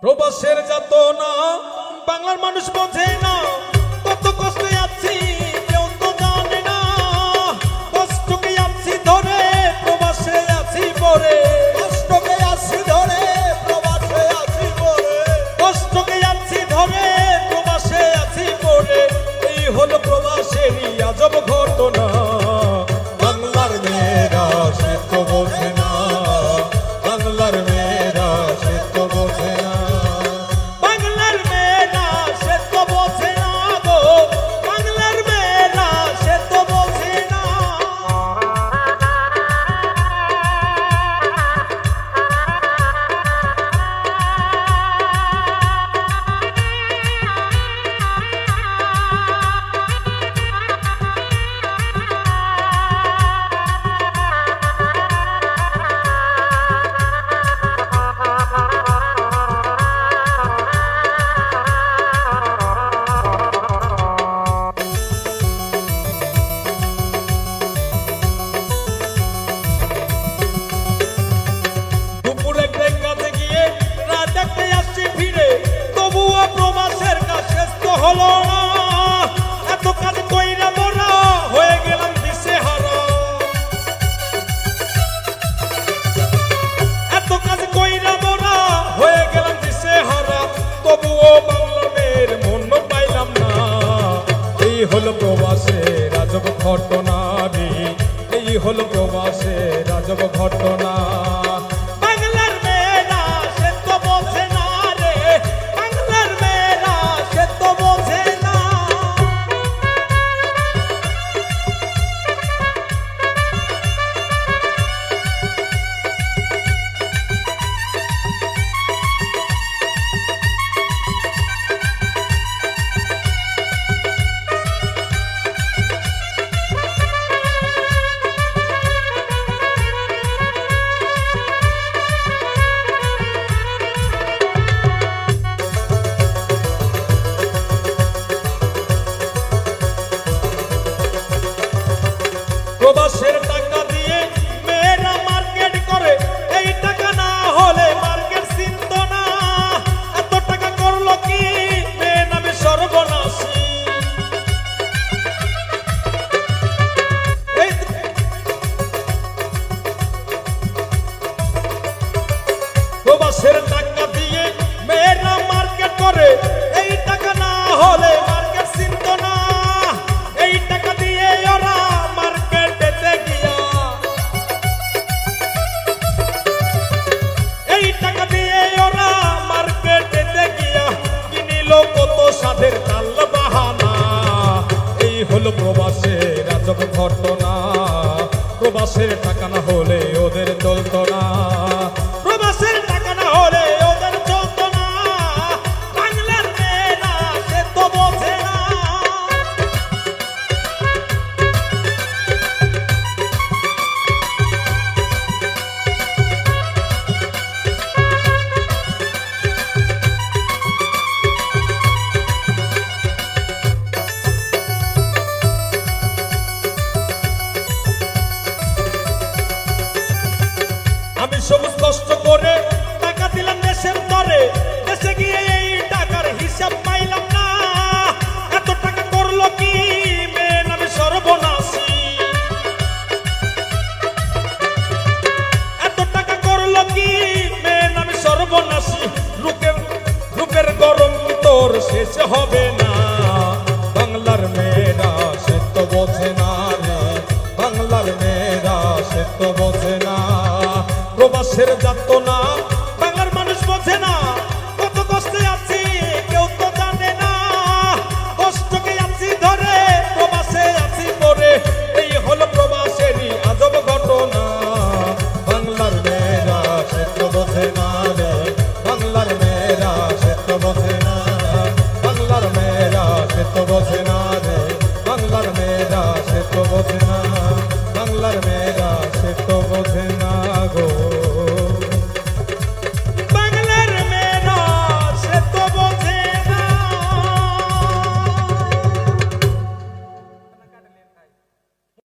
প্রবাসের যাতনা বাংলার মানুষ বোঝে না, কত কষ্টে আছি কেউ তো জানে না। কষ্টকে আছি ধরে প্রবাসে আছি পরে, কষ্টকে আছি ধরে প্রবাসে আছি পরে, কষ্টকে আছি ধরে প্রবাসে আছি পরে। এই হলো প্রবাসেরই আজব ঘটনা। বাংলার মেয়েরা সে তো বোঝে না, বাংলার মেয়েরা সে তো বোঝে না। বাংলার মেয়েরা সে তো বোঝে না গো, বাংলার মেয়েরা সে তো বোঝে না। দুপুরে কাজে গিয়ে রাত একটা আসছি ফিরে, তবুও প্রবাসের কাজ শেষ তো হলো না। এত কাজ কইরা মোরা হয়ে গেলাম দিশেহারা, এত কাজ কইরা মোরা হয়ে গেলাম দিশেহারা। তবুও বাংলা মেয়ের মন পাইলাম না। এই হলো প্রবাসের আজব ঘটনা রে, এই হলো প্রবাসের আজব ঘটনা। বাংলার মেয়েরা সে তো বোঝে না রে, বাংলার মেয়েরা সে তো বোঝে না। প্রবাসের টাকা দিয়ে মেয়েরা মার্কেট করে, এই টাকা না হলে মার্কেট চিনত না। এত টাকা করলো কি মেয়ে নামে সর্বনাশী। এই প্রবাসের টাকা দিয়ে মেয়েরা মার্কেট করে, এই টাকা না হলে মার্কেট চিনত না। এই টাকা দিয়ে ওরা মার্কেটেতে গিয়া, এই টাকা দিয়ে ওরা মার্কেটেতে গিয়া কিনিল কত সাধের তাল বাহানা। এই হলো প্রবাসের আজব ঘটনা। প্রবাসের টাকা না হলে ওদের চলতো না, প্রবাসের টাকা না হলে ওদের চলতো না। বাংলার মেয়েরা সে তো বোঝে না। আমি সবুজ কষ্ট করে টাকা দিলাম দেশের তরে, দেশে গিয়ে এই টাকার হিসাব পাইলাম না। এত টাকা করলো কি মেয়ে নামে সর্বনাশী, এত টাকা করলো কি মেয়ে নামে সর্বনাশী। রূপের গরম তোর শেষ হবে না। বাংলার মেয়েরা সে তো বোঝে না রে, বাংলার মেয়েরা সে তো বোঝে না। প্রবাসের যাতনা